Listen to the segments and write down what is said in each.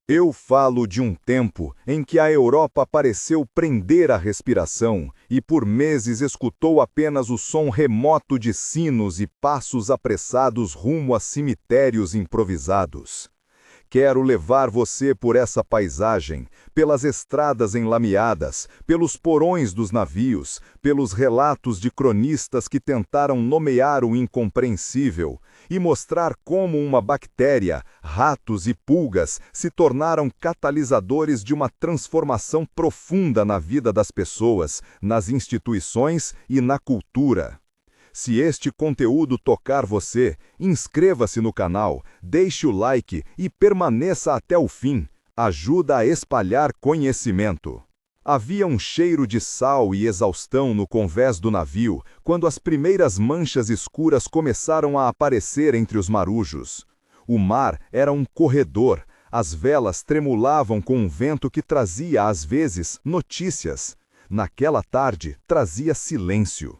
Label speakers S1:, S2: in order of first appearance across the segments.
S1: Eu falo de um tempo em que a Europa pareceu prender a respiração e por meses escutou apenas o som remoto de sinos e passos apressados rumo a cemitérios improvisados. Quero levar você por essa paisagem, pelas estradas enlameadas, pelos porões dos navios, pelos relatos de cronistas que tentaram nomear o incompreensível, e mostrar como uma bactéria, ratos e pulgas se tornaram catalisadores de uma transformação profunda na vida das pessoas, nas instituições e na cultura. Se este conteúdo tocar você, inscreva-se no canal, deixe o like e permaneça até o fim. Ajuda a espalhar conhecimento. Havia um cheiro de sal e exaustão no convés do navio quando as primeiras manchas escuras começaram a aparecer entre os marujos. O mar era um corredor, as velas tremulavam com um vento que trazia, às vezes, notícias. Naquela tarde, trazia silêncio.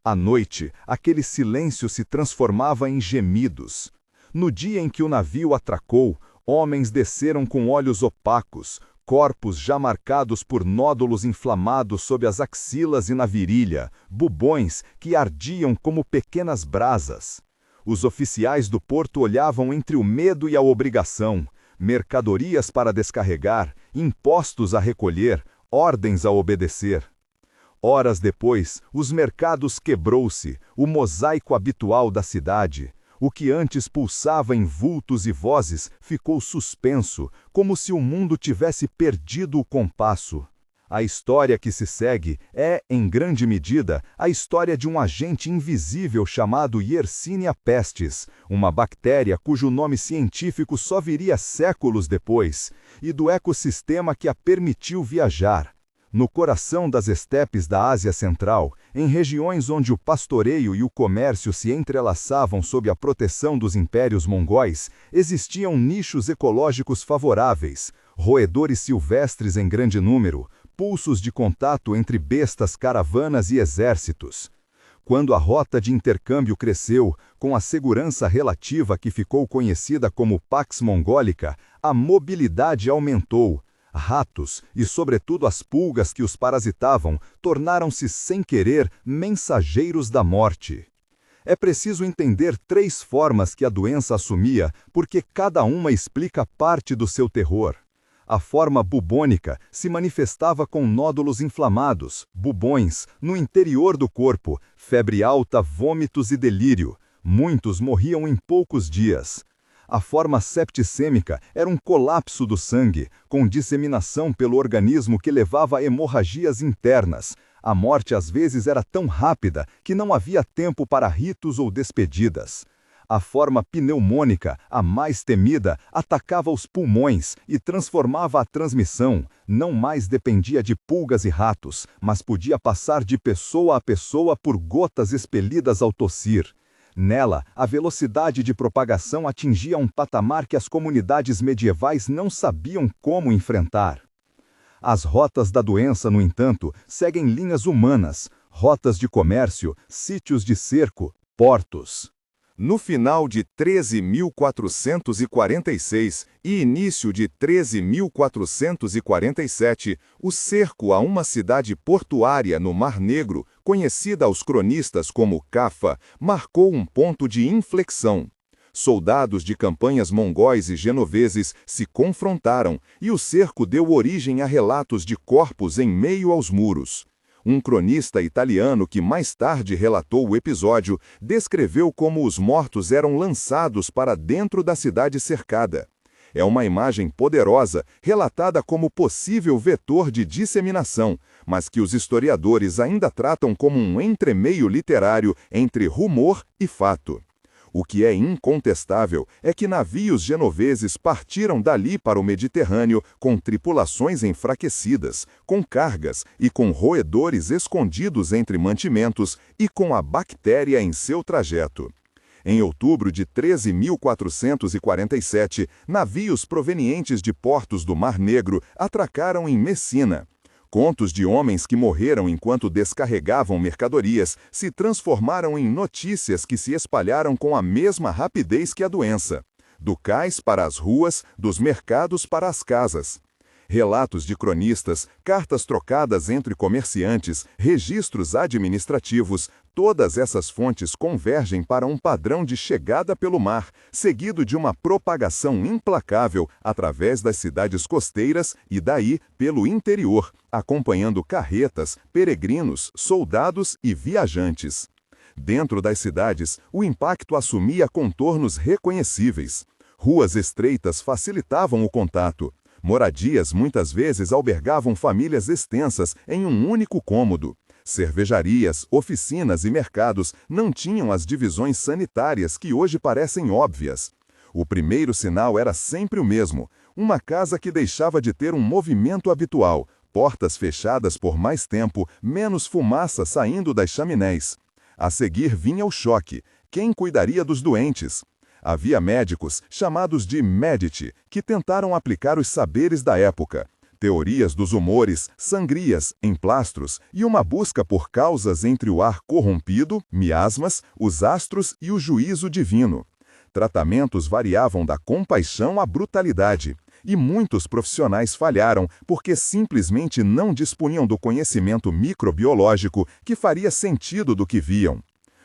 S1: À noite, aquele silêncio se transformava em gemidos. No dia em que o navio atracou, homens desceram com olhos opacos, corpos já marcados por nódulos inflamados sob as axilas e na virilha, bubões que ardiam como pequenas brasas. Os oficiais do porto olhavam entre o medo e a obrigação, mercadorias para descarregar, impostos a recolher, ordens a obedecer. Horas depois, os mercados quebrou-se, o mosaico habitual da cidade. O que antes pulsava em vultos e vozes ficou suspenso, como se o mundo tivesse perdido o compasso. A história que se segue é, em grande medida, a história de um agente invisível chamado Yersinia pestis, uma bactéria cujo nome científico só viria séculos depois, e do ecossistema que a permitiu viajar. No coração das estepes da Ásia Central, em regiões onde o pastoreio e o comércio se entrelaçavam sob a proteção dos impérios mongóis, existiam nichos ecológicos favoráveis, roedores silvestres em grande número, pulsos de contato entre bestas, caravanas e exércitos. Quando a rota de intercâmbio cresceu, com a segurança relativa que ficou conhecida como Pax Mongólica, a mobilidade aumentou. Ratos, e sobretudo as pulgas que os parasitavam, tornaram-se sem querer mensageiros da morte. É preciso entender 3 formas que a doença assumia, porque cada uma explica parte do seu terror. A forma bubônica se manifestava com nódulos inflamados, bubões, no interior do corpo, febre alta, vômitos e delírio. Muitos morriam em poucos dias. A forma septicêmica era um colapso do sangue, com disseminação pelo organismo que levava a hemorragias internas. A morte às vezes era tão rápida que não havia tempo para ritos ou despedidas. A forma pneumônica, a mais temida, atacava os pulmões e transformava a transmissão. Não mais dependia de pulgas e ratos, mas podia passar de pessoa a pessoa por gotas expelidas ao tossir. Nela, a velocidade de propagação atingia um patamar que as comunidades medievais não sabiam como enfrentar. As rotas da doença, no entanto, seguem linhas humanas, rotas de comércio, sítios de cerco, portos. No final de 13.446 e início de 13.447, o cerco a uma cidade portuária no Mar Negro, conhecida aos cronistas como Cafa, marcou um ponto de inflexão. Soldados de campanhas mongóis e genoveses se confrontaram e o cerco deu origem a relatos de corpos em meio aos muros. Um cronista italiano que mais tarde relatou o episódio descreveu como os mortos eram lançados para dentro da cidade cercada. É uma imagem poderosa, relatada como possível vetor de disseminação, mas que os historiadores ainda tratam como um entremeio literário entre rumor e fato. O que é incontestável é que navios genoveses partiram dali para o Mediterrâneo com tripulações enfraquecidas, com cargas e com roedores escondidos entre mantimentos e com a bactéria em seu trajeto. Em outubro de 13.447, navios provenientes de portos do Mar Negro atracaram em Messina. Contos de homens que morreram enquanto descarregavam mercadorias se transformaram em notícias que se espalharam com a mesma rapidez que a doença. do cais para as ruas, dos mercados para as casas. Relatos de cronistas, cartas trocadas entre comerciantes, registros administrativos, todas essas fontes convergem para um padrão de chegada pelo mar, seguido de uma propagação implacável através das cidades costeiras e daí pelo interior, acompanhando carretas, peregrinos, soldados e viajantes. Dentro das cidades, o impacto assumia contornos reconhecíveis. Ruas estreitas facilitavam o contato. Moradias muitas vezes albergavam famílias extensas em um único cômodo. Cervejarias, oficinas e mercados não tinham as divisões sanitárias que hoje parecem óbvias. O primeiro sinal era sempre o mesmo: uma casa que deixava de ter um movimento habitual, portas fechadas por mais tempo, menos fumaça saindo das chaminés. A seguir vinha o choque: quem cuidaria dos doentes? Havia médicos, chamados de Medici, que tentaram aplicar os saberes da época. Teorias dos humores, sangrias, emplastros e uma busca por causas entre o ar corrompido, miasmas, os astros e o juízo divino. Tratamentos variavam da compaixão à brutalidade. E muitos profissionais falharam porque simplesmente não dispunham do conhecimento microbiológico que faria sentido do que viam.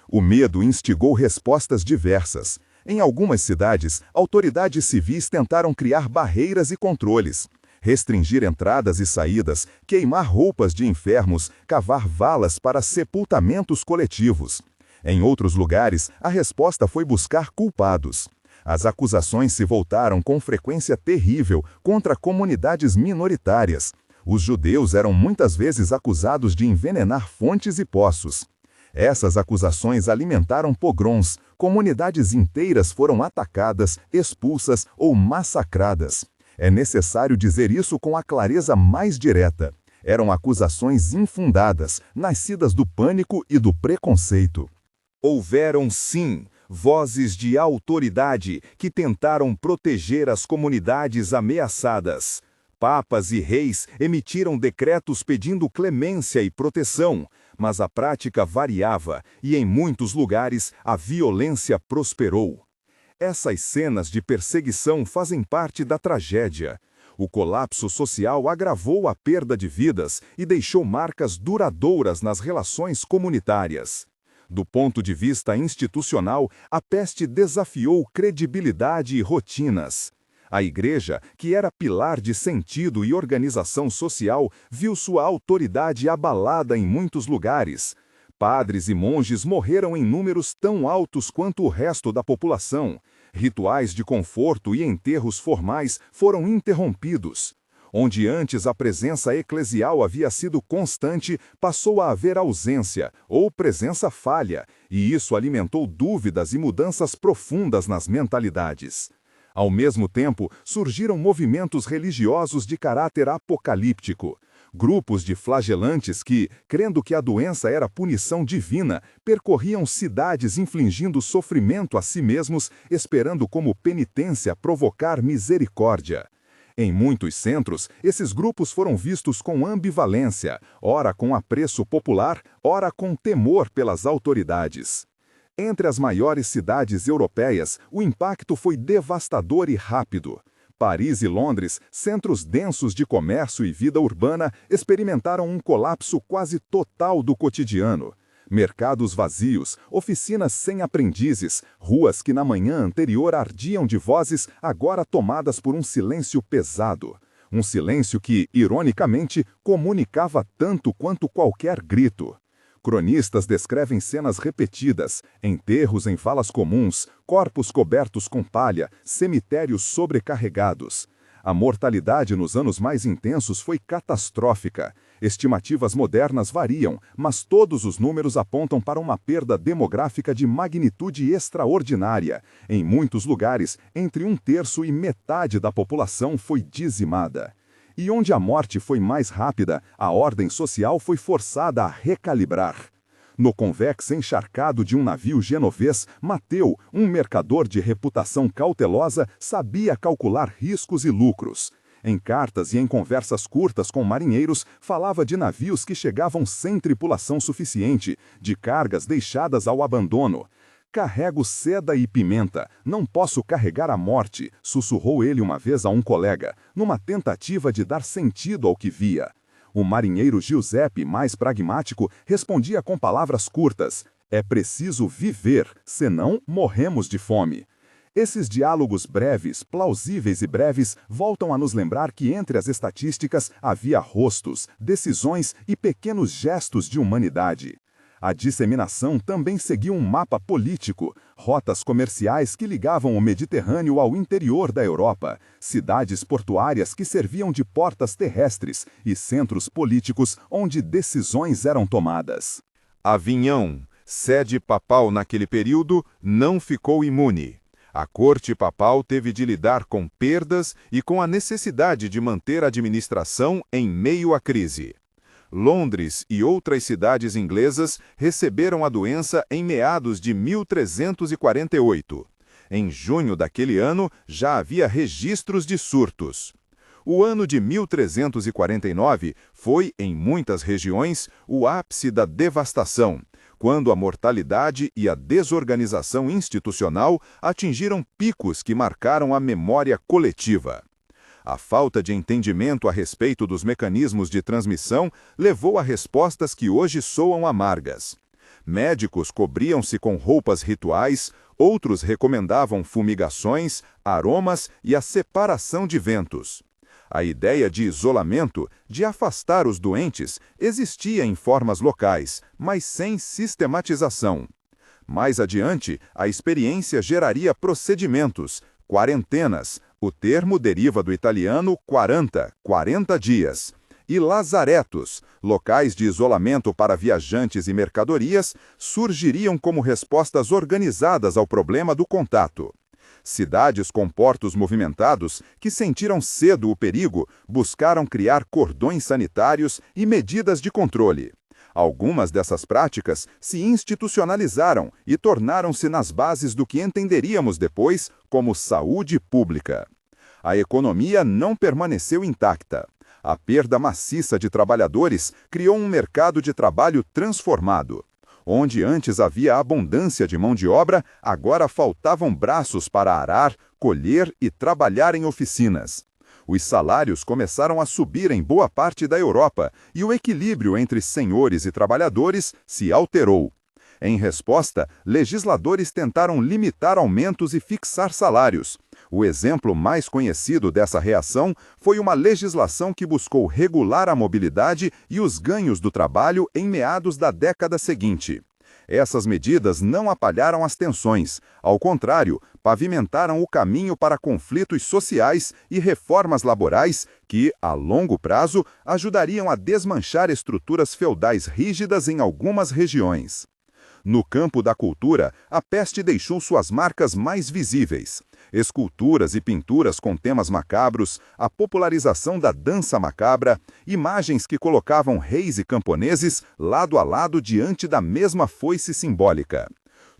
S1: O medo instigou respostas diversas. Em algumas cidades, autoridades civis tentaram criar barreiras e controles, restringir entradas e saídas, queimar roupas de enfermos, cavar valas para sepultamentos coletivos. Em outros lugares, a resposta foi buscar culpados. As acusações se voltaram com frequência terrível contra comunidades minoritárias. Os judeus eram muitas vezes acusados de envenenar fontes e poços. Essas acusações alimentaram pogroms, comunidades inteiras foram atacadas, expulsas ou massacradas. É necessário dizer isso com a clareza mais direta. Eram acusações infundadas, nascidas do pânico e do preconceito. Houveram, sim, vozes de autoridade que tentaram proteger as comunidades ameaçadas. Papas e reis emitiram decretos pedindo clemência e proteção, mas a prática variava e, em muitos lugares, a violência prosperou. Essas cenas de perseguição fazem parte da tragédia. O colapso social agravou a perda de vidas e deixou marcas duradouras nas relações comunitárias. Do ponto de vista institucional, a peste desafiou credibilidade e rotinas. A Igreja, que era pilar de sentido e organização social, viu sua autoridade abalada em muitos lugares. Padres e monges morreram em números tão altos quanto o resto da população. Rituais de conforto e enterros formais foram interrompidos. Onde antes a presença eclesial havia sido constante, passou a haver ausência ou presença falha, e isso alimentou dúvidas e mudanças profundas nas mentalidades. Ao mesmo tempo, surgiram movimentos religiosos de caráter apocalíptico. Grupos de flagelantes que, crendo que a doença era punição divina, percorriam cidades infligindo sofrimento a si mesmos, esperando como penitência provocar misericórdia. Em muitos centros, esses grupos foram vistos com ambivalência, ora com apreço popular, ora com temor pelas autoridades. Entre as maiores cidades europeias, o impacto foi devastador e rápido. Paris e Londres, centros densos de comércio e vida urbana, experimentaram um colapso quase total do cotidiano. Mercados vazios, oficinas sem aprendizes, ruas que na manhã anterior ardiam de vozes, agora tomadas por um silêncio pesado. Um silêncio que, ironicamente, comunicava tanto quanto qualquer grito. Cronistas descrevem cenas repetidas, enterros em valas comuns, corpos cobertos com palha, cemitérios sobrecarregados. A mortalidade nos anos mais intensos foi catastrófica. Estimativas modernas variam, mas todos os números apontam para uma perda demográfica de magnitude extraordinária. Em muitos lugares, entre 1/3 e metade da população foi dizimada. E onde a morte foi mais rápida, a ordem social foi forçada a recalibrar. No convés encharcado de um navio genovês, Mateu, um mercador de reputação cautelosa, sabia calcular riscos e lucros. Em cartas e em conversas curtas com marinheiros, falava de navios que chegavam sem tripulação suficiente, de cargas deixadas ao abandono.
S2: Carrego seda e pimenta, não posso carregar a morte, sussurrou ele uma vez a um colega, numa tentativa de dar sentido ao que via. O marinheiro Giuseppe, mais pragmático, respondia com palavras curtas: é preciso viver, senão morremos de fome. Esses diálogos breves, plausíveis e breves, voltam a nos lembrar que entre as estatísticas havia rostos, decisões e pequenos gestos de humanidade. A disseminação também seguiu um mapa político, rotas comerciais que ligavam o Mediterrâneo ao interior da Europa, cidades portuárias que serviam de portas terrestres e centros políticos onde decisões eram tomadas.
S1: Avignon, sede papal naquele período, não ficou imune. A corte papal teve de lidar com perdas e com a necessidade de manter a administração em meio à crise. Londres e outras cidades inglesas receberam a doença em meados de 1348. Em junho daquele ano, já havia registros de surtos. O ano de 1349 foi, em muitas regiões, o ápice da devastação, quando a mortalidade e a desorganização institucional atingiram picos que marcaram a memória coletiva. A falta de entendimento a respeito dos mecanismos de transmissão levou a respostas que hoje soam amargas. Médicos cobriam-se com roupas rituais, outros recomendavam fumigações, aromas e a separação de ventos. A ideia de isolamento, de afastar os doentes, existia em formas locais, mas sem sistematização. Mais adiante, a experiência geraria procedimentos, quarentenas, o termo deriva do italiano 40 dias, e lazaretos, locais de isolamento para viajantes e mercadorias, surgiriam como respostas organizadas ao problema do contato. Cidades com portos movimentados, que sentiram cedo o perigo, buscaram criar cordões sanitários e medidas de controle. Algumas dessas práticas se institucionalizaram e tornaram-se nas bases do que entenderíamos depois como saúde pública. A economia não permaneceu intacta. A perda maciça de trabalhadores criou um mercado de trabalho transformado. Onde antes havia abundância de mão de obra, agora faltavam braços para arar, colher e trabalhar em oficinas. Os salários começaram a subir em boa parte da Europa e o equilíbrio entre senhores e trabalhadores se alterou. Em resposta, legisladores tentaram limitar aumentos e fixar salários. O exemplo mais conhecido dessa reação foi uma legislação que buscou regular a mobilidade e os ganhos do trabalho em meados da década seguinte. Essas medidas não apalharam as tensões, ao contrário, pavimentaram o caminho para conflitos sociais e reformas laborais que, a longo prazo, ajudariam a desmanchar estruturas feudais rígidas em algumas regiões. No campo da cultura, a peste deixou suas marcas mais visíveis. Esculturas e pinturas com temas macabros, a popularização da dança macabra, imagens que colocavam reis e camponeses lado a lado diante da mesma foice simbólica.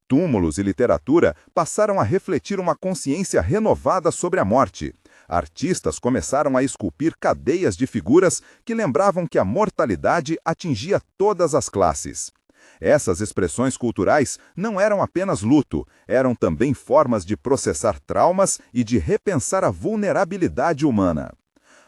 S1: Túmulos e literatura passaram a refletir uma consciência renovada sobre a morte. Artistas começaram a esculpir cadeias de figuras que lembravam que a mortalidade atingia todas as classes. Essas expressões culturais não eram apenas luto, eram também formas de processar traumas e de repensar a vulnerabilidade humana.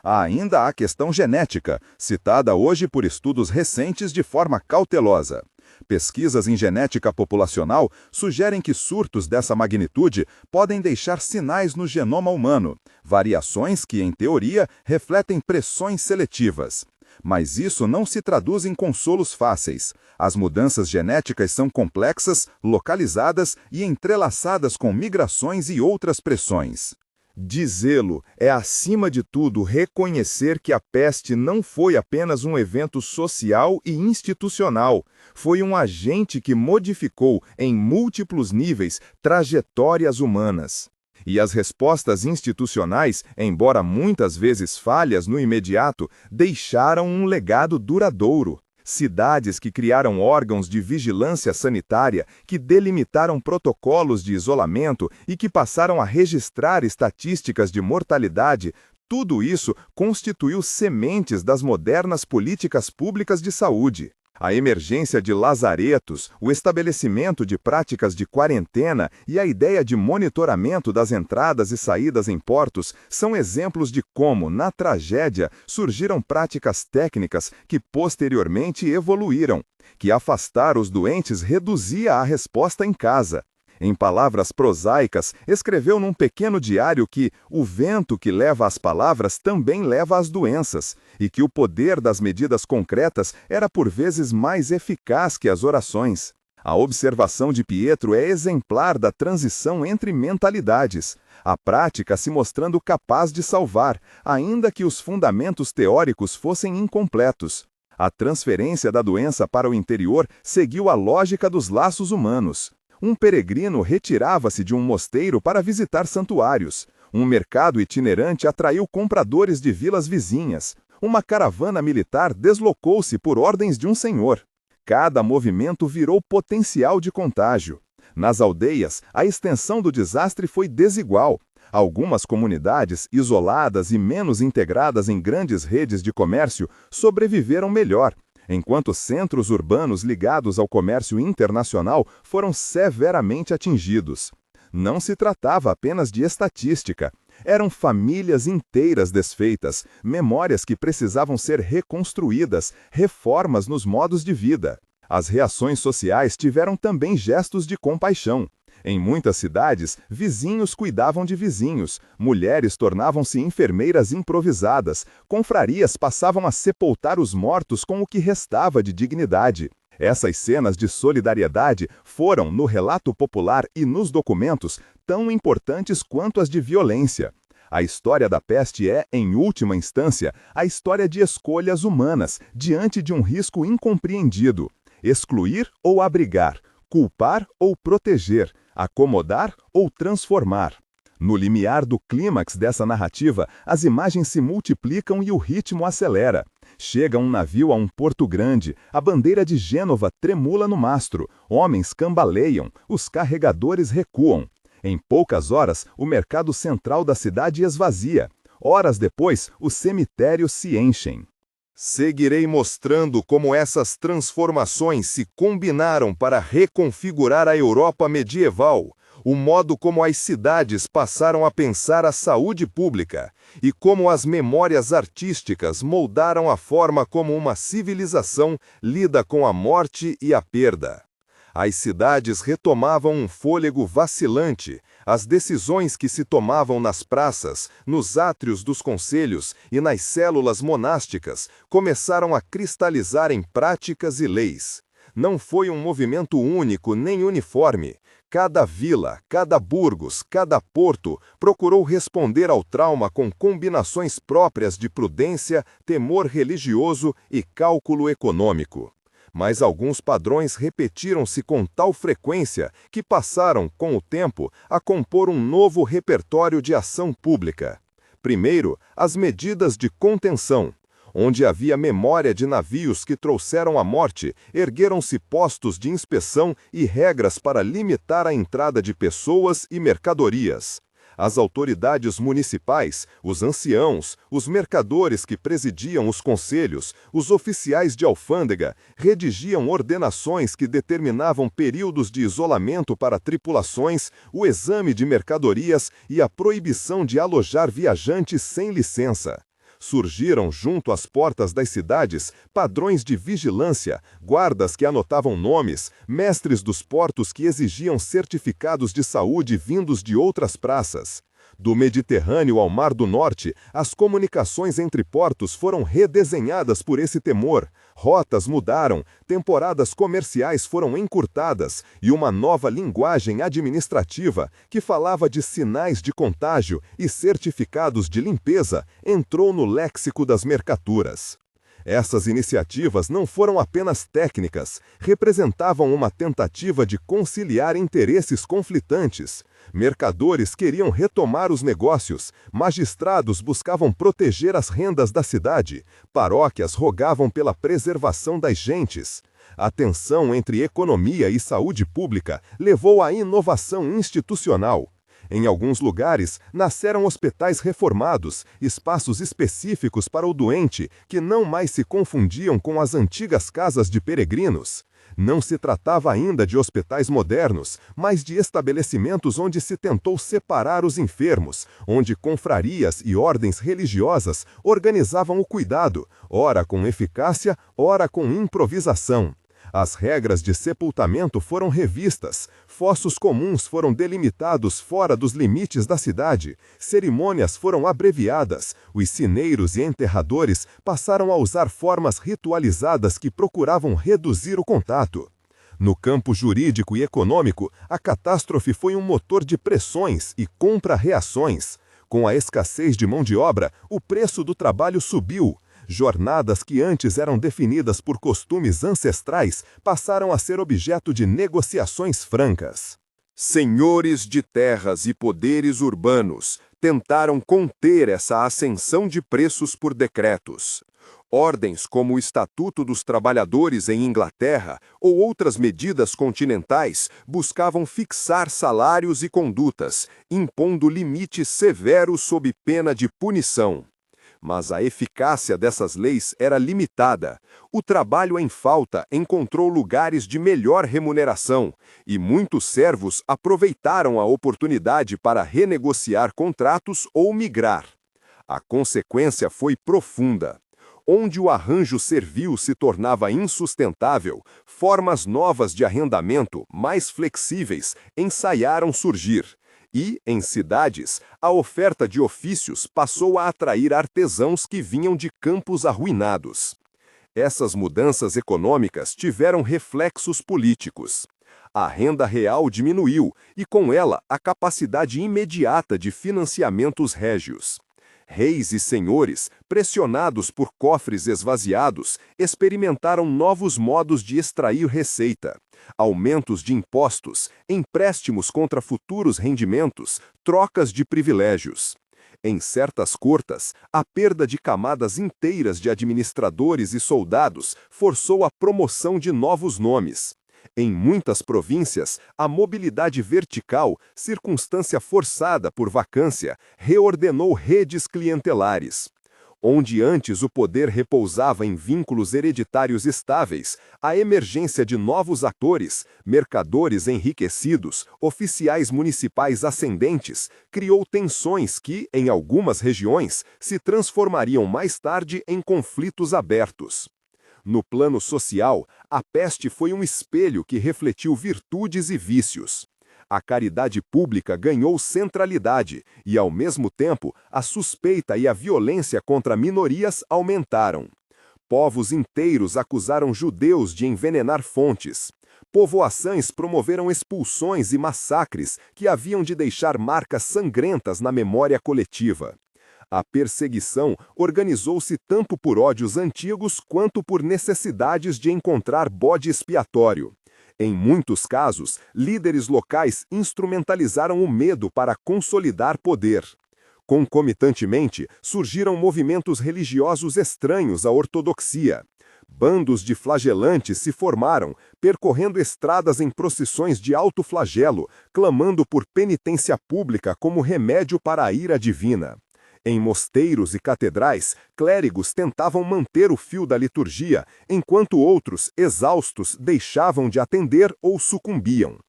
S1: Há ainda a questão genética, citada hoje por estudos recentes de forma cautelosa. Pesquisas em genética populacional sugerem que surtos dessa magnitude podem deixar sinais no genoma humano, variações que, em teoria, refletem pressões seletivas. Mas isso não se traduz em consolos fáceis. As mudanças genéticas são complexas, localizadas e entrelaçadas com migrações e outras pressões. Dizê-lo é, acima de tudo, reconhecer que a peste não foi apenas um evento social e institucional. Foi um agente que modificou, em múltiplos níveis, trajetórias humanas. E as respostas institucionais, embora muitas vezes falhas no imediato, deixaram um legado duradouro. Cidades que criaram órgãos de vigilância sanitária, que delimitaram protocolos de isolamento e que passaram a registrar estatísticas de mortalidade, tudo isso constituiu sementes das modernas políticas públicas de saúde. A emergência de lazaretos, o estabelecimento de práticas de quarentena e a ideia de monitoramento das entradas e saídas em portos são exemplos de como, na tragédia, surgiram práticas técnicas que posteriormente evoluíram, que afastar os doentes reduzia a resposta em casa. Em palavras prosaicas, escreveu num pequeno diário que o vento que leva as palavras também leva as doenças, e que o poder das medidas concretas era por vezes mais eficaz que as orações. A observação de Pietro é exemplar da transição entre mentalidades, a prática se mostrando capaz de salvar, ainda que os fundamentos teóricos fossem incompletos. A transferência da doença para o interior seguiu a lógica dos laços humanos. Um peregrino retirava-se de um mosteiro para visitar santuários. Um mercado itinerante atraiu compradores de vilas vizinhas. Uma caravana militar deslocou-se por ordens de um senhor. Cada movimento virou potencial de contágio. Nas aldeias, a extensão do desastre foi desigual. Algumas comunidades, isoladas e menos integradas em grandes redes de comércio, sobreviveram melhor, enquanto centros urbanos ligados ao comércio internacional foram severamente atingidos. Não se tratava apenas de estatística. Eram famílias inteiras desfeitas, memórias que precisavam ser reconstruídas, reformas nos modos de vida. As reações sociais tiveram também gestos de compaixão. Em muitas cidades, vizinhos cuidavam de vizinhos, mulheres tornavam-se enfermeiras improvisadas, confrarias passavam a sepultar os mortos com o que restava de dignidade. Essas cenas de solidariedade foram, no relato popular e nos documentos, tão importantes quanto as de violência. A história da peste é, em última instância, a história de escolhas humanas diante de um risco incompreendido. Excluir ou abrigar, culpar ou proteger, acomodar ou transformar. No limiar do clímax dessa narrativa, as imagens se multiplicam e o ritmo acelera. Chega um navio a um porto grande, a bandeira de Gênova tremula no mastro, homens cambaleiam, os carregadores recuam. Em poucas horas, o mercado central da cidade esvazia. Horas depois, os cemitérios se enchem. Seguirei mostrando como essas transformações se combinaram para reconfigurar a Europa medieval, o modo como as cidades passaram a pensar a saúde pública e como as memórias artísticas moldaram a forma como uma civilização lida com a morte e a perda. As cidades retomavam um fôlego vacilante, as decisões que se tomavam nas praças, nos átrios dos conselhos e nas células monásticas começaram a cristalizar em práticas e leis. Não foi um movimento único nem uniforme. Cada vila, cada burgos, cada porto procurou responder ao trauma com combinações próprias de prudência, temor religioso e cálculo econômico. Mas alguns padrões repetiram-se com tal frequência que passaram, com o tempo, a compor um novo repertório de ação pública. Primeiro, as medidas de contenção. Onde havia memória de navios que trouxeram a morte, ergueram-se postos de inspeção e regras para limitar a entrada de pessoas e mercadorias. As autoridades municipais, os anciãos, os mercadores que presidiam os conselhos, os oficiais de alfândega, redigiam ordenações que determinavam períodos de isolamento para tripulações, o exame de mercadorias e a proibição de alojar viajantes sem licença. Surgiram junto às portas das cidades padrões de vigilância, guardas que anotavam nomes, mestres dos portos que exigiam certificados de saúde vindos de outras praças. Do Mediterrâneo ao Mar do Norte, as comunicações entre portos foram redesenhadas por esse temor. Rotas mudaram, temporadas comerciais foram encurtadas e uma nova linguagem administrativa, que falava de sinais de contágio e certificados de limpeza, entrou no léxico das mercaturas. Essas iniciativas não foram apenas técnicas, representavam uma tentativa de conciliar interesses conflitantes. Mercadores queriam retomar os negócios, magistrados buscavam proteger as rendas da cidade, paróquias rogavam pela preservação das gentes. A tensão entre economia e saúde pública levou à inovação institucional.
S2: Em alguns lugares, nasceram hospitais reformados, espaços específicos para o doente, que não mais se confundiam com as antigas casas de peregrinos. Não se tratava ainda de hospitais modernos, mas de estabelecimentos onde se tentou separar os enfermos, onde confrarias e ordens religiosas organizavam o cuidado, ora com eficácia, ora com improvisação. As regras de sepultamento foram revistas, fossos comuns foram delimitados fora dos limites da cidade, cerimônias foram abreviadas, os cineiros e enterradores passaram a usar formas ritualizadas que procuravam reduzir o contato. No campo jurídico e econômico, a catástrofe foi um motor de pressões e contra-reações. Com a escassez de mão de obra, o preço do trabalho subiu. Jornadas que antes eram definidas por costumes ancestrais passaram a ser objeto de negociações francas. Senhores de terras e poderes urbanos tentaram conter essa ascensão de preços por decretos. Ordens como o Estatuto dos Trabalhadores em Inglaterra ou outras medidas continentais buscavam fixar salários e condutas, impondo limites severos sob pena de punição. Mas a eficácia dessas leis era limitada. O trabalho em falta encontrou lugares de melhor remuneração, e muitos servos aproveitaram a oportunidade para renegociar contratos ou migrar. A consequência foi profunda. Onde o arranjo servil se tornava insustentável, formas novas de arrendamento, mais flexíveis, ensaiaram surgir. E, em cidades, a oferta de ofícios passou a atrair artesãos que vinham de campos arruinados. Essas mudanças econômicas tiveram reflexos políticos. A renda real diminuiu e, com ela, a capacidade imediata de financiamentos régios. Reis e senhores, pressionados por cofres esvaziados, experimentaram novos modos de extrair receita. Aumentos de impostos, empréstimos contra futuros rendimentos, trocas de privilégios. Em certas cortes, a perda de camadas inteiras de administradores e soldados forçou a promoção de novos nomes. Em muitas províncias, a mobilidade vertical, circunstância forçada por vacância, reordenou redes clientelares. Onde antes o poder repousava em vínculos hereditários estáveis, a emergência de novos atores, mercadores enriquecidos, oficiais municipais ascendentes, criou tensões que, em algumas regiões, se transformariam mais tarde em conflitos abertos. No plano social, a peste foi um espelho que refletiu virtudes e vícios. A caridade pública ganhou centralidade e, ao mesmo tempo, a suspeita e a violência contra minorias aumentaram. Povos inteiros acusaram judeus de envenenar fontes. Povoações promoveram expulsões e massacres que haviam de deixar marcas sangrentas na memória coletiva. A perseguição organizou-se tanto por ódios antigos quanto por necessidades de encontrar bode expiatório. Em muitos casos, líderes locais instrumentalizaram o medo para consolidar poder. Concomitantemente, surgiram movimentos religiosos estranhos à ortodoxia. Bandos de flagelantes se formaram, percorrendo estradas em procissões de alto flagelo, clamando por penitência pública como remédio para a ira divina. Em mosteiros e catedrais, clérigos tentavam manter o fio da liturgia, enquanto outros, exaustos, deixavam de atender ou sucumbiam.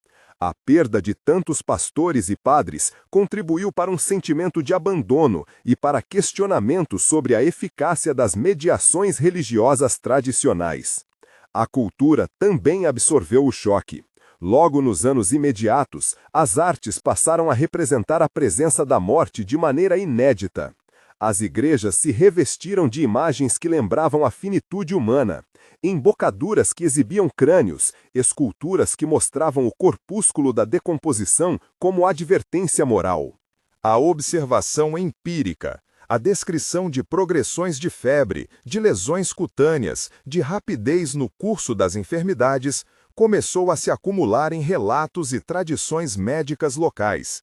S2: A perda de tantos pastores e padres contribuiu para um sentimento de abandono e para questionamentos sobre a eficácia das mediações religiosas tradicionais. A cultura também absorveu o choque. Logo nos anos imediatos, as artes passaram a representar a presença da morte de maneira inédita. As igrejas se revestiram de imagens que lembravam a finitude humana, embocaduras que exibiam crânios, esculturas que mostravam o corpúsculo da decomposição como advertência moral.
S1: A observação empírica, a descrição de progressões de febre, de lesões cutâneas, de rapidez no curso das enfermidades, começou a se acumular em relatos e tradições médicas locais.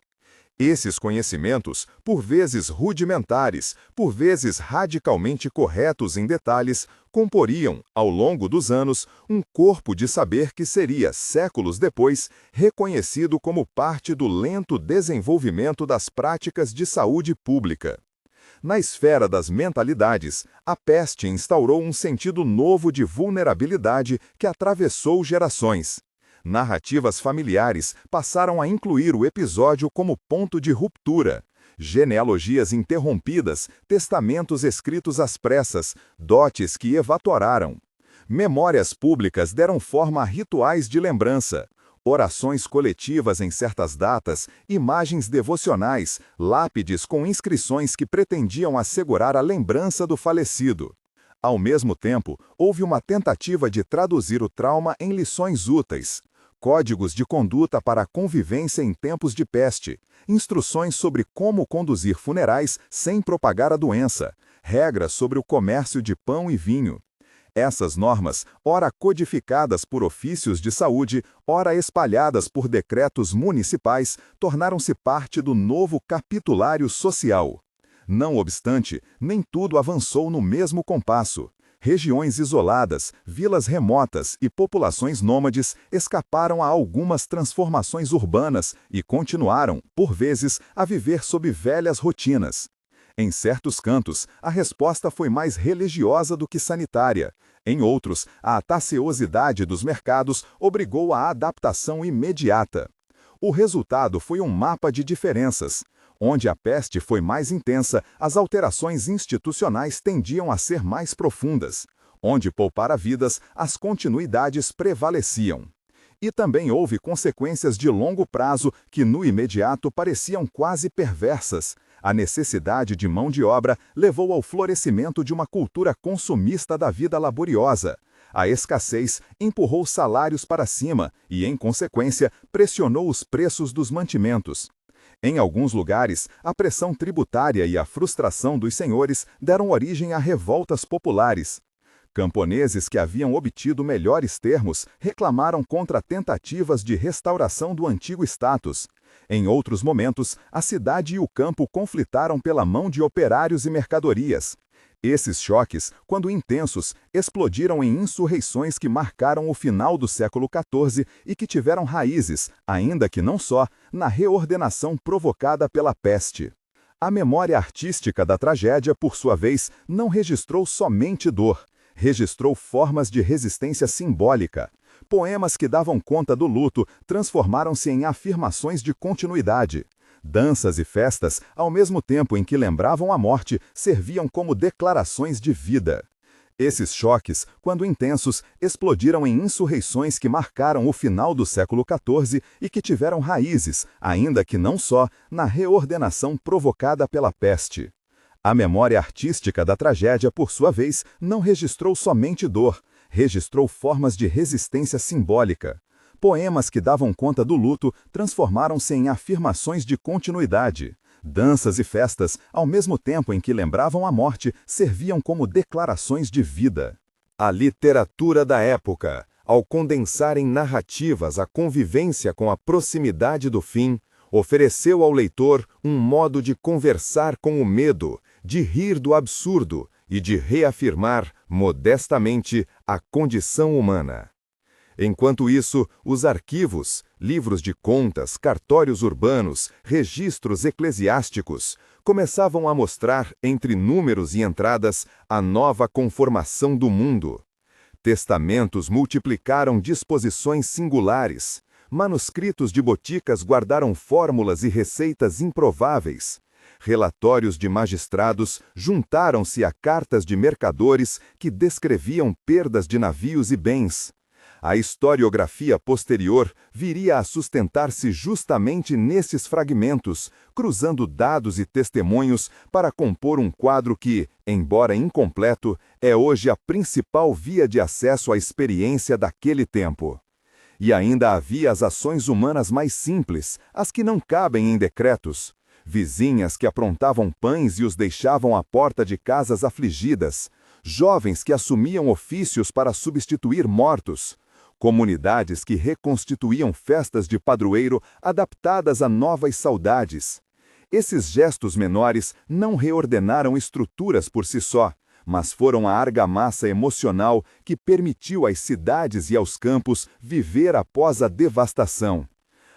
S1: Esses conhecimentos, por vezes rudimentares, por vezes radicalmente corretos em detalhes, comporiam, ao longo dos anos, um corpo de saber que seria, séculos depois, reconhecido como parte do lento desenvolvimento das práticas de saúde pública. Na esfera das mentalidades, a peste instaurou um sentido novo de vulnerabilidade que atravessou gerações. Narrativas familiares passaram a incluir o episódio como ponto de ruptura. Genealogias interrompidas, testamentos escritos às pressas, dotes que evaporaram. Memórias públicas deram forma a rituais de lembrança. Orações coletivas em certas datas, imagens devocionais, lápides com inscrições que pretendiam assegurar a lembrança do falecido. Ao mesmo tempo, houve uma tentativa de traduzir o trauma em lições úteis. Códigos de conduta para a convivência em tempos de peste, instruções sobre como conduzir funerais sem propagar a doença, regras sobre o comércio de pão e vinho. Essas normas, ora codificadas por ofícios de saúde, ora espalhadas por decretos municipais, tornaram-se parte do novo capitulário social. Não obstante, nem tudo avançou no mesmo compasso. Regiões isoladas, vilas remotas e populações nômades escaparam a algumas transformações urbanas e continuaram, por vezes, a viver sob velhas rotinas. Em certos cantos, a resposta foi mais religiosa do que sanitária. Em outros, a ataciosidade dos mercados obrigou à adaptação imediata. O resultado foi um mapa de diferenças. Onde a peste foi mais intensa, as alterações institucionais tendiam a ser mais profundas. Onde poupara vidas, as continuidades prevaleciam. E também houve consequências de longo prazo que, no imediato, pareciam quase perversas. A necessidade de mão de obra levou ao florescimento de uma cultura consumista da vida laboriosa. A escassez empurrou salários para cima e, em consequência, pressionou os preços dos mantimentos. Em alguns lugares, a pressão tributária e a frustração dos senhores deram origem a revoltas populares. Camponeses que haviam obtido melhores termos reclamaram contra tentativas de restauração do antigo status. Em outros momentos, a cidade e o campo conflitaram pela mão de operários e mercadorias. Esses choques, quando intensos, explodiram em insurreições que marcaram o final do século XIV e que tiveram raízes, ainda que não só, na reordenação provocada pela peste. A memória artística da tragédia, por sua vez, não registrou somente dor. Registrou formas de resistência simbólica. Poemas que davam conta do luto transformaram-se em afirmações de continuidade. Danças e festas, ao mesmo tempo em que lembravam a morte, serviam como declarações de vida. Esses choques, quando intensos, explodiram em insurreições que marcaram o final do século XIV e que tiveram raízes, ainda que não só, na reordenação provocada pela peste. A memória artística da tragédia, por sua vez, não registrou somente dor, registrou formas de resistência simbólica. Poemas que davam conta do luto transformaram-se em afirmações de continuidade. Danças e festas, ao mesmo tempo em que lembravam a morte, serviam como declarações de vida. A literatura da época, ao condensar em narrativas a convivência com a proximidade do fim, ofereceu ao leitor um modo de conversar com o medo, de rir do absurdo e de reafirmar, modestamente, a condição humana. Enquanto isso, os arquivos, livros de contas, cartórios urbanos, registros eclesiásticos, começavam a mostrar, entre números e entradas, a nova conformação do mundo. Testamentos multiplicaram disposições singulares. Manuscritos de boticas guardaram fórmulas e receitas improváveis. Relatórios de magistrados juntaram-se a cartas de mercadores que descreviam perdas de navios e bens. A historiografia posterior viria a sustentar-se justamente nesses fragmentos, cruzando dados e testemunhos para compor um quadro que, embora incompleto, é hoje a principal via de acesso à experiência daquele tempo. E ainda havia as ações humanas mais simples, as que não cabem em decretos. Vizinhas que aprontavam pães e os deixavam à porta de casas afligidas. Jovens que assumiam ofícios para substituir mortos. Comunidades que reconstituíam festas de padroeiro adaptadas a novas saudades.
S2: Esses gestos menores não reordenaram estruturas por si só, mas foram a argamassa emocional que permitiu às cidades e aos campos viver após a devastação.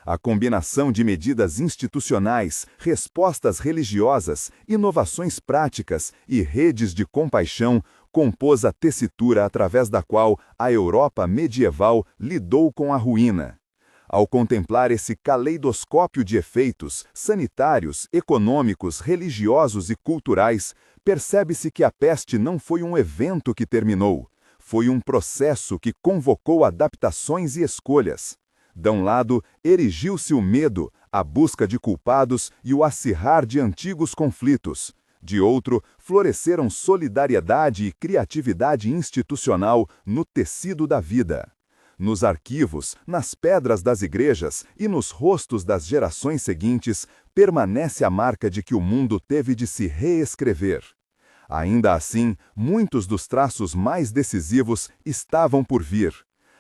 S2: A combinação de medidas institucionais, respostas religiosas, inovações práticas e redes de compaixão compôs a tessitura através da qual a Europa medieval lidou com a ruína. Ao contemplar esse caleidoscópio de efeitos sanitários, econômicos, religiosos e culturais, percebe-se que a peste não foi um evento que terminou, foi um processo que convocou adaptações e escolhas. De um lado, erigiu-se o medo, a busca de culpados e o acirrar de antigos conflitos. De outro, floresceram solidariedade e criatividade institucional no tecido da vida. Nos arquivos, nas pedras das igrejas e nos rostos das gerações seguintes, permanece a marca de que o mundo teve de se reescrever. Ainda assim, muitos dos traços mais decisivos estavam por vir.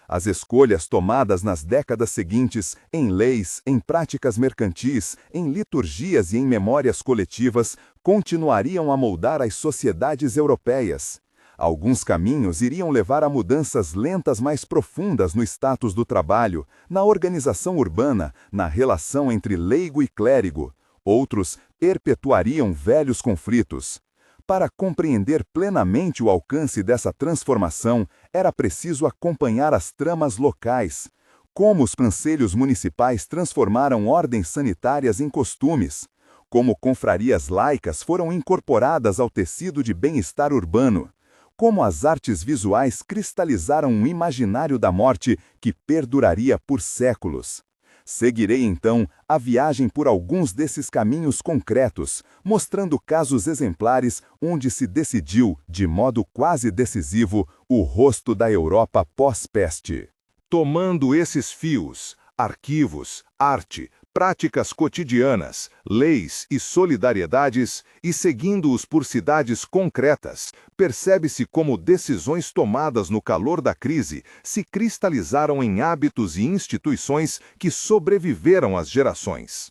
S2: As escolhas tomadas nas décadas seguintes, em leis, em práticas mercantis, em liturgias e em memórias coletivas, continuariam a moldar as sociedades europeias. Alguns caminhos iriam levar a mudanças lentas mais profundas no status do trabalho, na organização urbana, na relação entre leigo e clérigo. Outros perpetuariam velhos conflitos. Para compreender plenamente o alcance dessa transformação, era preciso acompanhar as tramas locais. Como os conselhos municipais transformaram ordens sanitárias em costumes. Como confrarias laicas foram incorporadas ao tecido de bem-estar urbano. Como as artes visuais cristalizaram um imaginário da morte que perduraria por séculos. Seguirei, então, a viagem por alguns desses caminhos concretos, mostrando casos exemplares onde se decidiu, de modo quase decisivo, o rosto da Europa pós-peste.
S1: Tomando esses fios, arquivos, arte, práticas cotidianas, leis e solidariedades, e seguindo-os por cidades concretas, percebe-se como decisões tomadas no calor da crise se cristalizaram em hábitos e instituições que sobreviveram às gerações.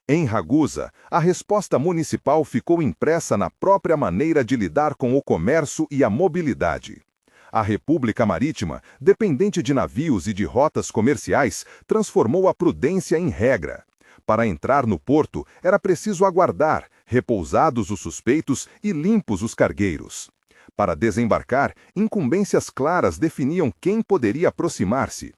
S1: Em Ragusa, a resposta municipal ficou impressa na própria maneira de lidar com o comércio e a mobilidade. A República Marítima, dependente de navios e de rotas comerciais, transformou a prudência em regra. Para entrar no porto, era preciso aguardar, repousados os suspeitos e limpos os cargueiros. Para desembarcar, incumbências claras definiam quem poderia aproximar-se.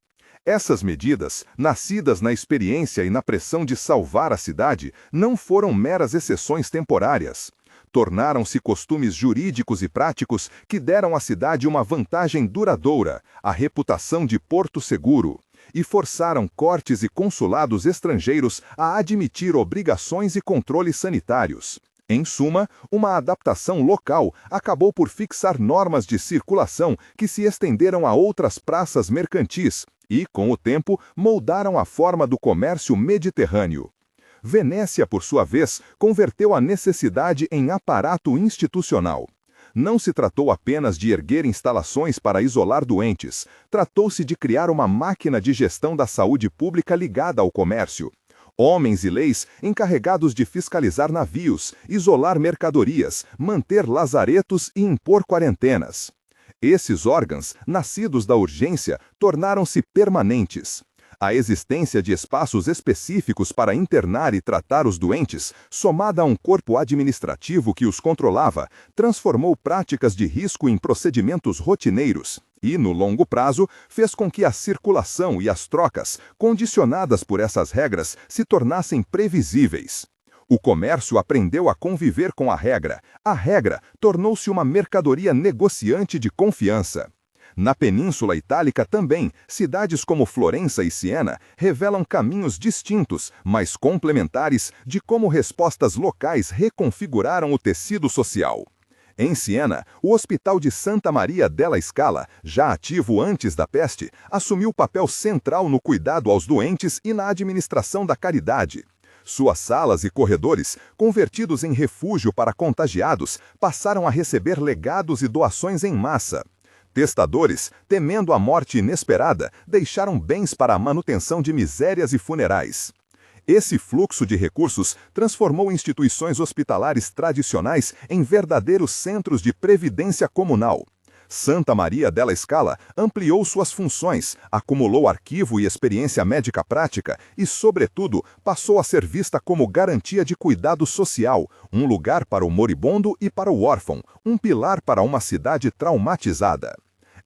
S1: Essas medidas, nascidas na experiência e na pressão de salvar a cidade, não foram meras exceções temporárias. Tornaram-se costumes jurídicos e práticos que deram à cidade uma vantagem duradoura, a reputação de porto seguro, e forçaram cortes e consulados estrangeiros a admitir obrigações e controles sanitários. Em suma, uma adaptação local acabou por fixar normas de circulação que se estenderam a outras praças mercantis e, com o tempo, moldaram a forma do comércio mediterrâneo. Venécia, por sua vez, converteu a necessidade em aparato institucional. Não se tratou apenas de erguer instalações para isolar doentes, tratou-se de criar uma máquina de gestão da saúde pública ligada ao comércio. Homens e leis encarregados de fiscalizar navios, isolar mercadorias, manter lazaretos e impor quarentenas. Esses órgãos, nascidos da urgência, tornaram-se permanentes. A existência de espaços específicos para internar e tratar os doentes, somada a um corpo administrativo que os controlava, transformou práticas de risco em procedimentos rotineiros e, no longo prazo, fez com que a circulação e as trocas, condicionadas por essas regras, se tornassem previsíveis. O comércio aprendeu a conviver com a regra tornou-se uma mercadoria negociante de confiança. Na Península Itálica também, cidades como Florença e Siena revelam caminhos distintos, mas complementares, de como respostas locais reconfiguraram o tecido social. Em Siena, o Hospital de Santa Maria della Scala, já ativo antes da peste, assumiu papel central no cuidado aos doentes e na administração da caridade. Suas salas e corredores, convertidos em refúgio para contagiados, passaram a receber legados e doações em massa. Testadores, temendo a morte inesperada, deixaram bens para a manutenção de misérias e funerais.
S2: Esse fluxo de recursos transformou instituições hospitalares tradicionais em verdadeiros centros de previdência comunal. Santa Maria della Scala ampliou suas funções, acumulou arquivo e experiência médica prática e, sobretudo, passou a ser vista como garantia de cuidado social, um lugar para o moribundo e para o órfão, um pilar para uma cidade traumatizada.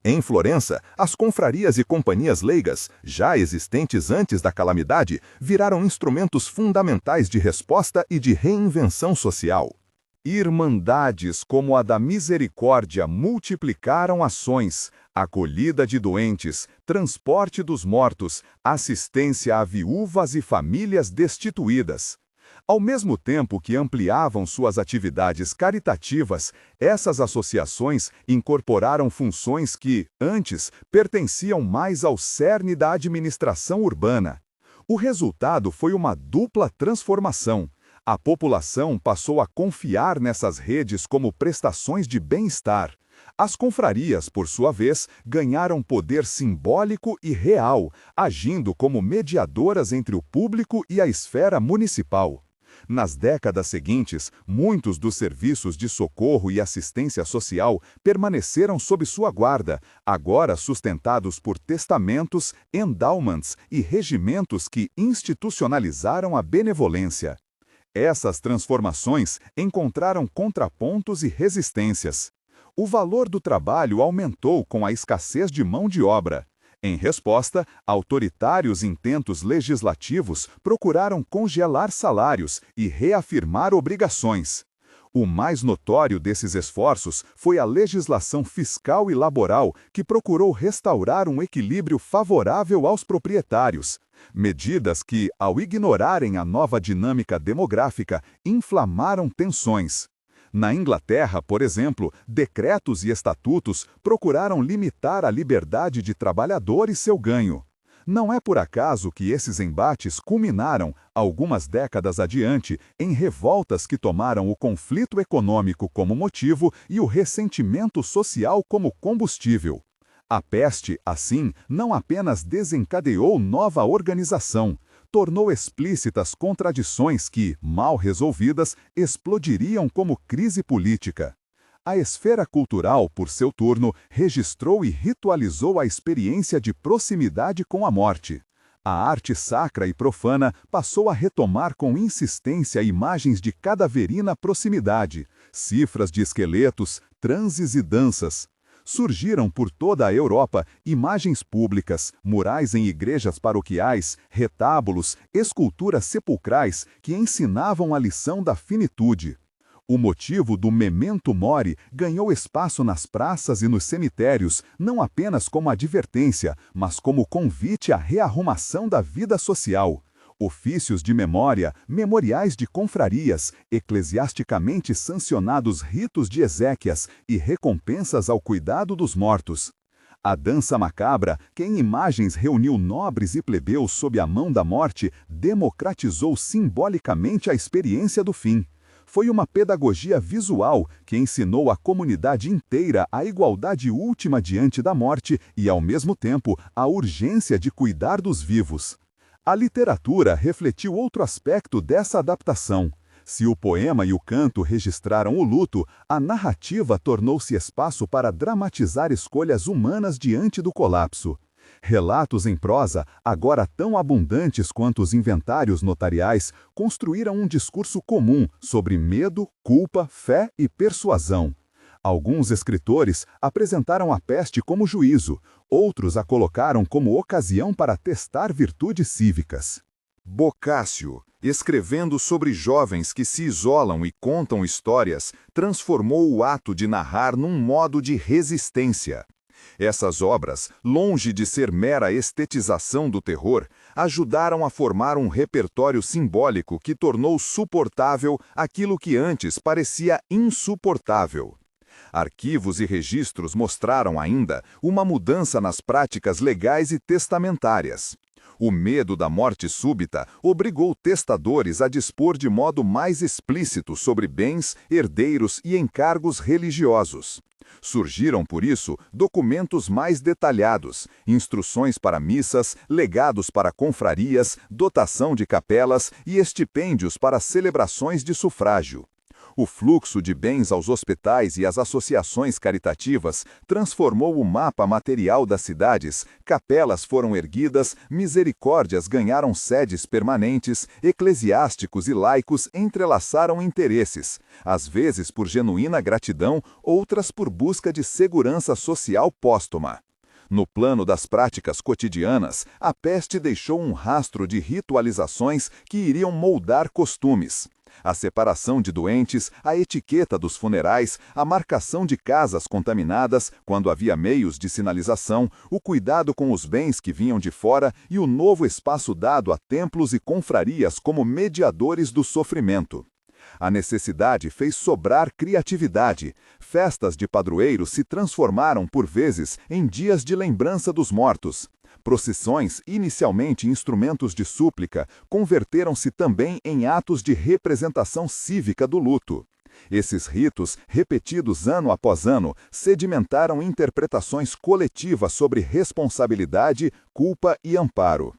S2: Em Florença, as confrarias e companhias leigas, já existentes antes da calamidade, viraram instrumentos fundamentais de resposta e de reinvenção social. Irmandades como a da Misericórdia multiplicaram ações, acolhida de doentes, transporte dos mortos, assistência a viúvas e famílias destituídas. Ao mesmo tempo que ampliavam suas atividades caritativas, essas associações incorporaram funções que, antes, pertenciam mais ao cerne da administração urbana. O resultado foi uma dupla transformação. A população passou a confiar nessas redes como prestações de bem-estar. As confrarias, por sua vez, ganharam poder simbólico e real, agindo como mediadoras entre o público e a esfera municipal. Nas décadas seguintes, muitos dos serviços de socorro e assistência social permaneceram sob sua guarda, agora sustentados por testamentos, endowments e regimentos que institucionalizaram a benevolência. Essas transformações encontraram contrapontos e resistências. O valor do trabalho aumentou com a escassez de mão de obra. Em resposta, autoritários intentos legislativos procuraram congelar salários e reafirmar obrigações. O mais notório desses esforços foi a legislação fiscal e laboral, que procurou restaurar um equilíbrio favorável aos proprietários. Medidas que, ao ignorarem a nova dinâmica demográfica, inflamaram tensões. Na Inglaterra, por exemplo, decretos e estatutos procuraram limitar a liberdade de trabalhador e seu ganho. Não é por acaso que esses embates culminaram, algumas décadas adiante, em revoltas que tomaram o conflito econômico como motivo e o ressentimento social como combustível. A peste, assim, não apenas desencadeou nova organização, tornou explícitas contradições que, mal resolvidas, explodiriam como crise política. A esfera cultural, por seu turno, registrou e ritualizou a experiência de proximidade com a morte. A arte sacra e profana passou a retomar com insistência imagens de cadaverina proximidade, cifras de esqueletos, transes e danças. Surgiram por toda a Europa imagens públicas, murais em igrejas paroquiais, retábulos, esculturas sepulcrais que ensinavam a lição da finitude. O motivo do memento mori ganhou espaço nas praças e nos cemitérios, não apenas como advertência, mas como convite à rearrumação da vida social. Ofícios de memória, memoriais de confrarias, eclesiasticamente sancionados ritos de exéquias e recompensas ao cuidado dos mortos. A dança macabra, que em imagens reuniu nobres e plebeus sob a mão da morte, democratizou simbolicamente a experiência do fim. Foi uma pedagogia visual que ensinou a comunidade inteira a igualdade última diante da morte e, ao mesmo tempo, a urgência de cuidar dos vivos. A literatura refletiu outro aspecto dessa adaptação. Se o poema e o canto registraram o luto, a narrativa tornou-se espaço para dramatizar escolhas humanas diante do colapso. Relatos em prosa, agora tão abundantes quanto os inventários notariais, construíram um discurso comum sobre medo, culpa, fé e persuasão. Alguns escritores apresentaram a peste como juízo, outros a colocaram como ocasião para testar virtudes cívicas. Boccaccio, escrevendo sobre jovens que se isolam e contam histórias, transformou o ato de narrar num modo de resistência. Essas obras, longe de ser mera estetização do terror, ajudaram a formar um repertório simbólico que tornou suportável aquilo que antes parecia insuportável. Arquivos e registros mostraram ainda uma mudança nas práticas legais e testamentárias. O medo da morte súbita obrigou testadores a dispor de modo mais explícito sobre bens, herdeiros e encargos religiosos. Surgiram, por isso, documentos mais detalhados, instruções para missas, legados para confrarias, dotação de capelas e estipêndios para celebrações de sufrágio. O fluxo de bens aos hospitais e às associações caritativas transformou o mapa material das cidades, capelas foram erguidas, misericórdias ganharam sedes permanentes, eclesiásticos e laicos entrelaçaram interesses, às vezes por genuína gratidão, outras por busca de segurança social póstuma. No plano das práticas cotidianas, a peste deixou um rastro de ritualizações que iriam moldar costumes. A separação de doentes, a etiqueta dos funerais, a marcação de casas contaminadas, quando havia meios de sinalização, o cuidado com os bens que vinham de fora e o novo espaço dado a templos e confrarias como mediadores do sofrimento. A necessidade fez sobrar criatividade. Festas de padroeiros se transformaram, por vezes, em dias de lembrança dos mortos. Procissões, inicialmente instrumentos de súplica, converteram-se também em atos de representação cívica do luto. Esses ritos, repetidos ano após ano, sedimentaram interpretações coletivas sobre responsabilidade, culpa e amparo.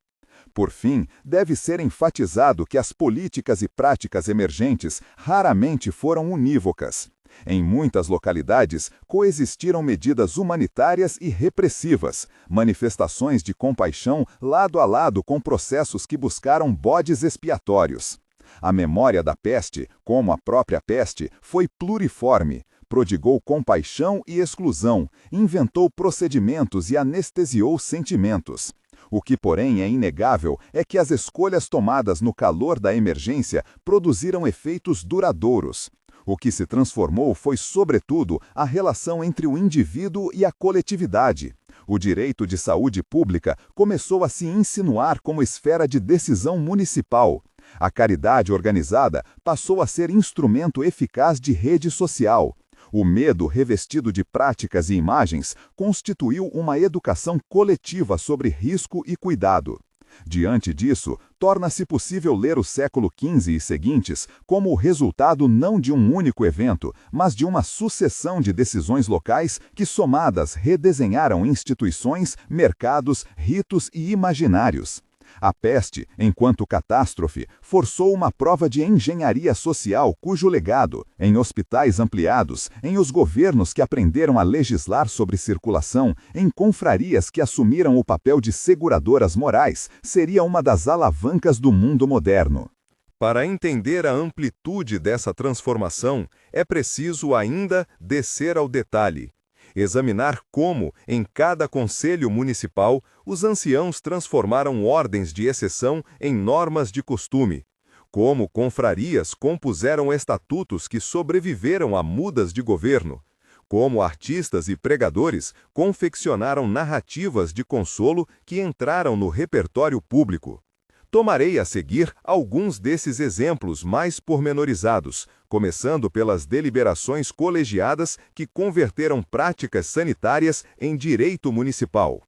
S2: Por fim, deve ser enfatizado que as políticas e práticas emergentes raramente foram unívocas. Em muitas localidades, coexistiram medidas humanitárias e repressivas, manifestações de compaixão lado a lado com processos que buscaram bodes expiatórios. A memória da peste, como a própria peste, foi pluriforme, prodigou compaixão e exclusão, inventou procedimentos e anestesiou sentimentos. O que, porém, é inegável é que as escolhas tomadas no calor da emergência produziram efeitos duradouros. O que se transformou foi, sobretudo, a relação entre o indivíduo e a coletividade. O direito de saúde pública começou a se insinuar como esfera de decisão municipal. A caridade organizada passou a ser instrumento eficaz de rede social. O medo, revestido de práticas e imagens, constituiu uma educação coletiva sobre risco e cuidado. Diante disso, torna-se possível ler o século XV e seguintes como o resultado não de um único evento, mas de uma sucessão de decisões locais que, somadas, redesenharam instituições, mercados, ritos e imaginários. A peste, enquanto catástrofe, forçou uma prova de engenharia social cujo legado, em hospitais ampliados, em os governos que aprenderam a legislar sobre circulação, em confrarias que assumiram o papel de seguradoras morais, seria uma das alavancas do mundo moderno.
S1: Para entender a amplitude dessa transformação, é preciso ainda descer ao detalhe. Examinar como, em cada conselho municipal, os anciãos transformaram ordens de exceção em normas de costume, como confrarias compuseram estatutos que sobreviveram a mudas de governo, como artistas e pregadores confeccionaram narrativas de consolo que entraram no repertório público. Tomarei a seguir alguns desses exemplos mais pormenorizados, começando pelas deliberações colegiadas que converteram práticas sanitárias em direito municipal.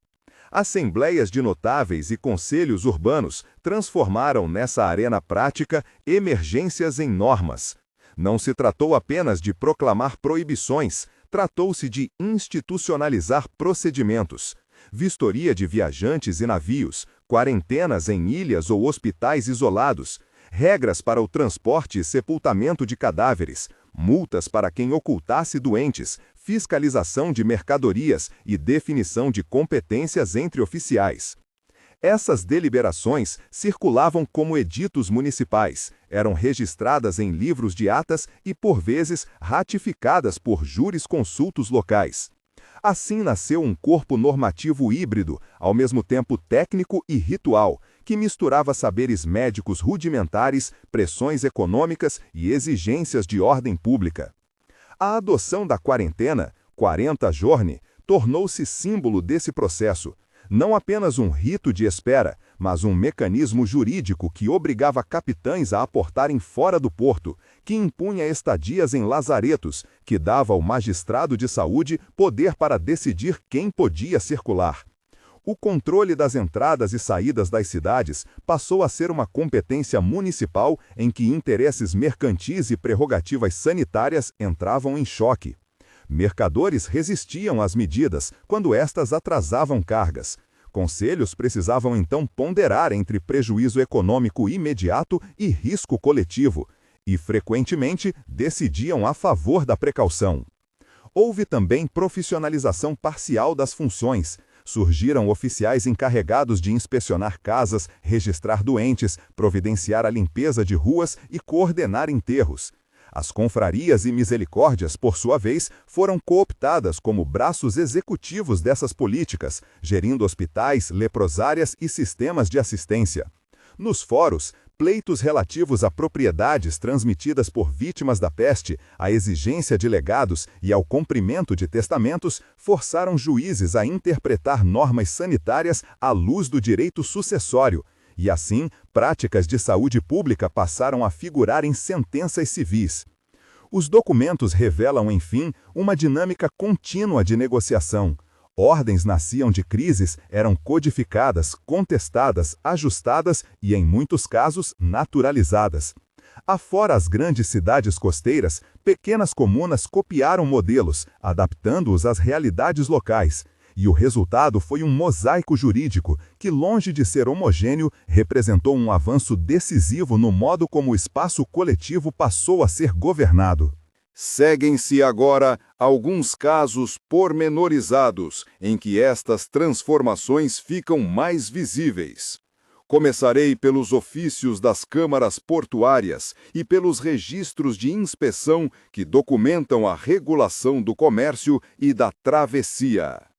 S1: Assembleias de notáveis e conselhos urbanos transformaram nessa arena prática emergências em normas. Não se tratou apenas de proclamar proibições, tratou-se de institucionalizar procedimentos. Vistoria de viajantes e navios, quarentenas em ilhas ou hospitais isolados, regras para o transporte e sepultamento de cadáveres, multas para quem ocultasse doentes, fiscalização de mercadorias e definição de competências entre oficiais. Essas deliberações circulavam como editos municipais, eram registradas em livros de atas e, por vezes, ratificadas por jurisconsultos locais. Assim nasceu um corpo normativo híbrido, ao mesmo tempo técnico e ritual, que misturava saberes médicos rudimentares, pressões econômicas e exigências de ordem pública. A adoção da quarentena, 40 giorni, tornou-se símbolo desse processo, não apenas um rito de espera, mas um mecanismo jurídico que obrigava capitães a aportarem fora do porto, que impunha estadias em lazaretos, que dava ao magistrado de saúde poder para decidir quem podia circular. O controle das entradas e saídas das cidades passou a ser uma competência municipal em que interesses mercantis e prerrogativas sanitárias entravam em choque.
S2: Mercadores resistiam às medidas quando estas atrasavam cargas. Conselhos precisavam então ponderar entre prejuízo econômico imediato e risco coletivo, e frequentemente decidiam a favor da precaução. Houve também profissionalização parcial das funções. Surgiram oficiais encarregados de inspecionar casas, registrar doentes, providenciar a limpeza de ruas e coordenar enterros. As confrarias e misericórdias, por sua vez, foram cooptadas como braços executivos dessas políticas, gerindo hospitais, leprosárias e sistemas de assistência. Nos fóruns, pleitos relativos a propriedades transmitidas por vítimas da peste, à exigência de legados e ao cumprimento de testamentos, forçaram juízes a interpretar normas sanitárias à luz do direito sucessório, e assim, práticas de saúde pública passaram a figurar em sentenças civis. Os documentos revelam, enfim, uma dinâmica contínua de negociação. Ordens nasciam de crises, eram codificadas, contestadas, ajustadas e, em muitos casos, naturalizadas. Afora as grandes cidades costeiras, pequenas comunas copiaram modelos, adaptando-os às realidades locais. E o resultado foi um mosaico jurídico que, longe de ser homogêneo, representou um avanço decisivo no modo como o espaço coletivo passou a ser governado.
S1: Seguem-se agora alguns casos pormenorizados em que estas transformações ficam mais visíveis. Começarei pelos ofícios das câmaras portuárias e pelos registros de inspeção que documentam a regulação do comércio e da travessia.